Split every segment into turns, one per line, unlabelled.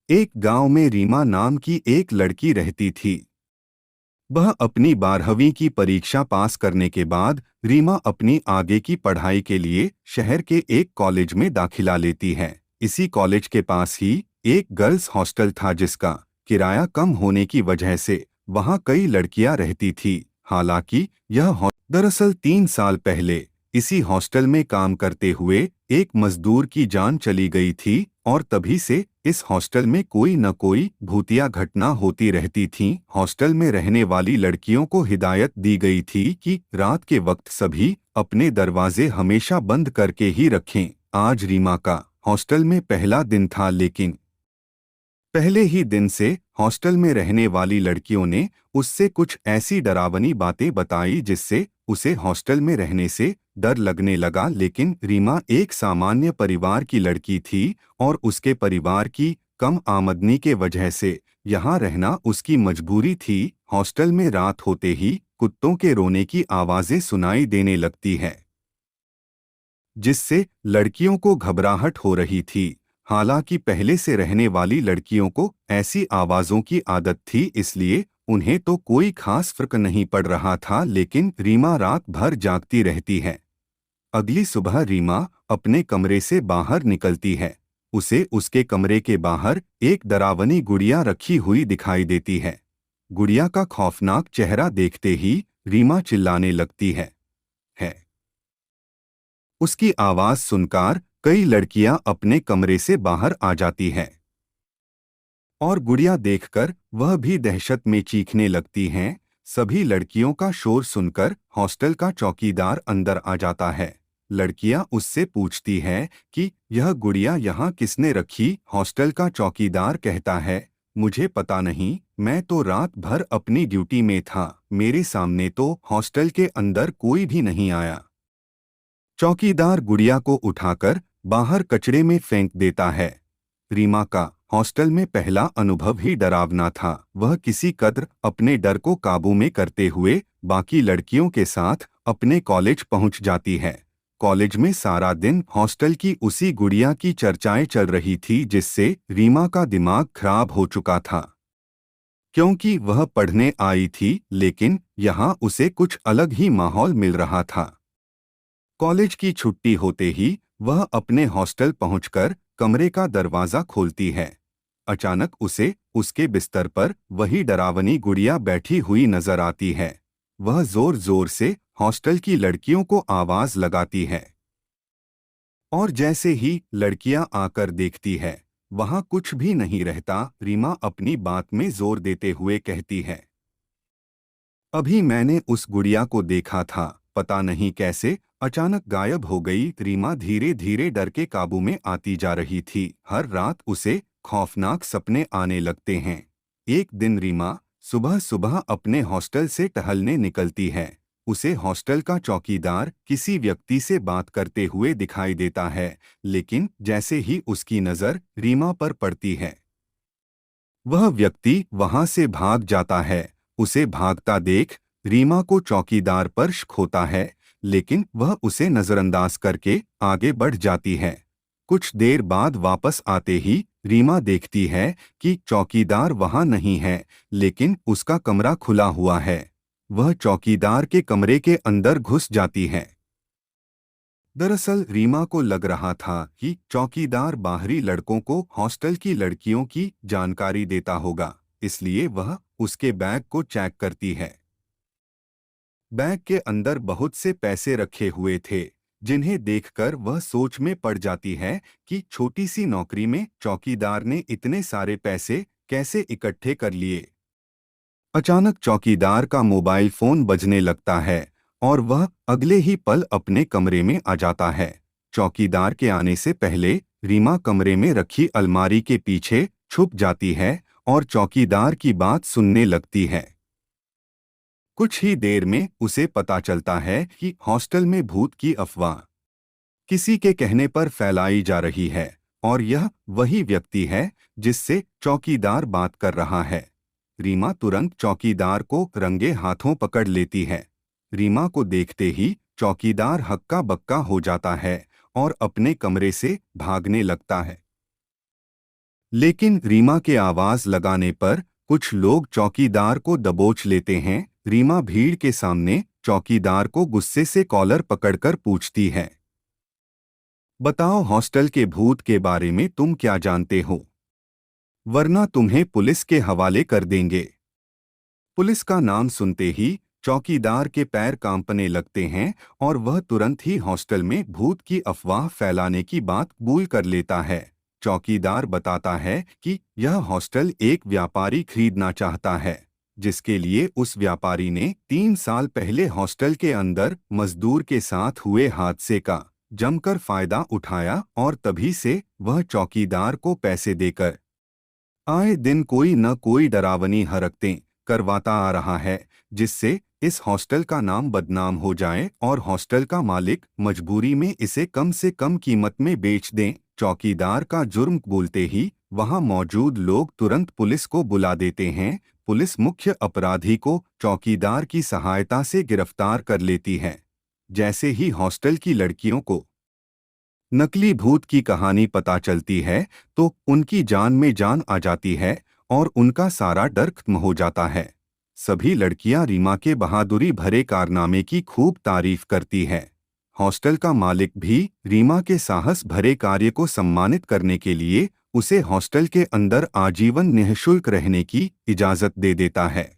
एक गांव में रीमा नाम की एक लड़की रहती थी। वह अपनी 12वीं की परीक्षा पास करने के बाद रीमा अपनी आगे की पढ़ाई के लिए शहर के एक कॉलेज में दाखिला लेती है। इसी कॉलेज के पास ही एक गर्ल्स हॉस्टल था जिसका किराया कम होने की वजह से वहां कई लड़कियां रहती थी। हालांकि दरअसल 3 साल पहले इसी हॉस्टल में काम करते हुए एक मजदूर की जान चली गई थी और तभी से इस हॉस्टल में कोई न कोई भूतिया घटना होती रहती थीं। हॉस्टल में रहने वाली लड़कियों को हिदायत दी गई थी कि रात के वक्त सभी अपने दरवाजे हमेशा बंद करके ही रखें। आज रीमा का हॉस्टल में पहला दिन था, लेकिन पहले ही दिन से हॉस्टल में रहने वाली लड़कियों ने उससे कुछ ऐसी डरावनी बातें बताई जिससे उसे हॉस्टल में रहने से डर लगने लगा। लेकिन रीमा एक सामान्य परिवार की लड़की थी और उसके परिवार की कम आमदनी के वजह से यहाँ रहना उसकी मजबूरी थी। हॉस्टल में रात होते ही कुत्तों के रोने की आवाजें सुनाई देने लगती है, जिससे लड़कियों को घबराहट हो रही थी। हालांकि पहले से रहने वाली लड़कियों को ऐसी आवाज़ों की आदत थी, इसलिए उन्हें तो कोई खास फर्क नहीं पड़ रहा था। लेकिन रीमा रात भर जागती रहती है। अगली सुबह रीमा अपने कमरे से बाहर निकलती है। उसे उसके कमरे के बाहर एक डरावनी गुड़िया रखी हुई दिखाई देती है। गुड़िया का खौफनाक चेहरा देखते ही रीमा चिल्लाने लगती है। उसकी आवाज सुनकर कई लड़कियां अपने कमरे से बाहर आ जाती हैं और गुड़िया देखकर वह भी दहशत में चीखने लगती हैं। सभी लड़कियों का शोर सुनकर हॉस्टल का चौकीदार अंदर आ जाता है। लड़कियां उससे पूछती हैं कि यह गुड़िया यहाँ किसने रखी। हॉस्टल का चौकीदार कहता है, मुझे पता नहीं, मैं तो रात भर अपनी ड्यूटी में था, मेरे सामने तो हॉस्टल के अंदर कोई भी नहीं आया। चौकीदार गुड़िया को उठाकर बाहर कचरे में फेंक देता है। रीमा का हॉस्टल में पहला अनुभव ही डरावना था। वह किसी कदर अपने डर को काबू में करते हुए बाकी लड़कियों के साथ अपने कॉलेज पहुंच जाती है। कॉलेज में सारा दिन हॉस्टल की उसी गुड़िया की चर्चाएं चल रही थी जिससे रीमा का दिमाग खराब हो चुका था, क्योंकि वह पढ़ने आई थी लेकिन यहाँ उसे कुछ अलग ही माहौल मिल रहा था। कॉलेज की छुट्टी होते ही वह अपने हॉस्टल पहुंचकर कमरे का दरवाजा खोलती है। अचानक उसे उसके बिस्तर पर वही डरावनी गुड़िया बैठी हुई नजर आती है। वह जोर जोर से हॉस्टल की लड़कियों को आवाज लगाती है और जैसे ही लड़कियां आकर देखती है वहां कुछ भी नहीं रहता। रीमा अपनी बात में जोर देते हुए कहती है, अभी मैंने उस गुड़िया को देखा था, पता नहीं कैसे अचानक गायब हो गई। रीमा धीरे धीरे डर के काबू में आती जा रही थी। हर रात उसे खौफनाक सपने आने लगते हैं। एक दिन रीमा सुबह सुबह अपने हॉस्टल से टहलने निकलती है। उसे हॉस्टल का चौकीदार किसी व्यक्ति से बात करते हुए दिखाई देता है, लेकिन जैसे ही उसकी नज़र रीमा पर पड़ती है वह व्यक्ति वहां से भाग जाता है। उसे भागता देख रीमा को चौकीदार पर शक होता है, लेकिन वह उसे नजरअंदाज करके आगे बढ़ जाती है। कुछ देर बाद वापस आते ही रीमा देखती है कि चौकीदार वहां नहीं है, लेकिन उसका कमरा खुला हुआ है। वह चौकीदार के कमरे के अंदर घुस जाती है। दरअसल रीमा को लग रहा था कि चौकीदार बाहरी लड़कों को हॉस्टल की लड़कियों की जानकारी देता होगा, इसलिए वह उसके बैग को चेक करती है। बैग के अंदर बहुत से पैसे रखे हुए थे, जिन्हें देखकर वह सोच में पड़ जाती है कि छोटी सी नौकरी में चौकीदार ने इतने सारे पैसे कैसे इकट्ठे कर लिए। अचानक चौकीदार का मोबाइल फोन बजने लगता है और वह अगले ही पल अपने कमरे में आ जाता है। चौकीदार के आने से पहले रीमा कमरे में रखी अलमारी के पीछे छुप जाती है और चौकीदार की बात सुनने लगती है। कुछ ही देर में उसे पता चलता है कि हॉस्टल में भूत की अफवाह किसी के कहने पर फैलाई जा रही है और यह वही व्यक्ति है जिससे चौकीदार बात कर रहा है। रीमा तुरंत चौकीदार को रंगे हाथों पकड़ लेती है। रीमा को देखते ही चौकीदार हक्का बक्का हो जाता है और अपने कमरे से भागने लगता है। लेकिन रीमा के आवाज लगाने पर कुछ लोग चौकीदार को दबोच लेते हैं। रीमा भीड़ के सामने चौकीदार को गुस्से से कॉलर पकड़कर पूछती है, बताओ हॉस्टल के भूत के बारे में तुम क्या जानते हो, वरना तुम्हें पुलिस के हवाले कर देंगे। पुलिस का नाम सुनते ही चौकीदार के पैर कांपने लगते हैं और वह तुरंत ही हॉस्टल में भूत की अफवाह फैलाने की बात कबूल कर लेता है। चौकीदार बताता है कि यह हॉस्टल एक व्यापारी खरीदना चाहता है, जिसके लिए उस व्यापारी ने 3 साल पहले हॉस्टल के अंदर मजदूर के साथ हुए हादसे का जमकर फायदा उठाया और तभी से वह चौकीदार को पैसे देकर आए दिन कोई न कोई डरावनी हरकतें करवाता आ रहा है, जिससे इस हॉस्टल का नाम बदनाम हो जाए और हॉस्टल का मालिक मजबूरी में इसे कम से कम कीमत में बेच दें। चौकीदार का जुर्म बोलते ही वहां मौजूद लोग तुरंत पुलिस को बुला देते हैं। पुलिस मुख्य अपराधी को चौकीदार की सहायता से गिरफ्तार कर लेती है। जैसे ही हॉस्टल की लड़कियों को नकली भूत की कहानी पता चलती है तो उनकी जान में जान आ जाती है और उनका सारा डर खत्म हो जाता है। सभी लड़कियां रीमा के बहादुरी भरे कारनामे की खूब तारीफ करती है। हॉस्टल का मालिक भी रीमा के साहस भरे कार्य को सम्मानित करने के लिए उसे हॉस्टल के अंदर आजीवन निःशुल्क रहने की इजाजत दे देता है।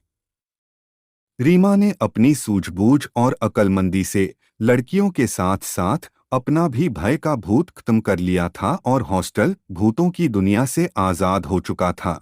रीमा ने अपनी सूझबूझ और अक्लमंदी से लड़कियों के साथ साथ अपना भी भय का भूत खत्म कर लिया था और हॉस्टल भूतों की दुनिया से आजाद हो चुका था।